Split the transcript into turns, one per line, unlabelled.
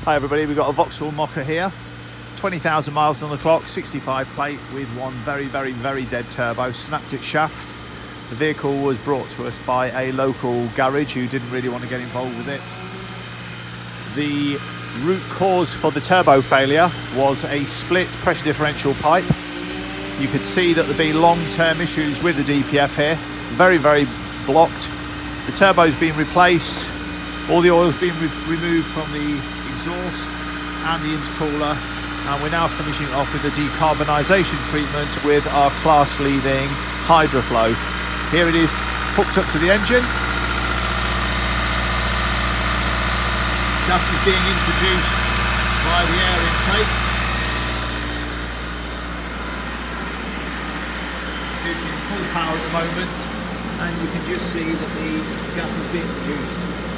Hi everybody, we've got a Vauxhall Moka here, 20,000 miles on the clock, 65 plate with one very dead turbo, snapped its shaft. The vehicle was brought to us by a local garage who didn't really want to get involved with it. The root cause for the turbo failure was a split pressure differential pipe. You could see that there'd been long-term issues with the DPF here, very blocked. The turbo's been replaced, all the oil's been removed from the exhaust and the intercooler, and we're now finishing off with the decarbonisation treatment with our class-leading Hydroflow. Here it is hooked up to the engine. Gas is being introduced by the air intake. It's in full power at the moment, and you can just see that the gas is being produced.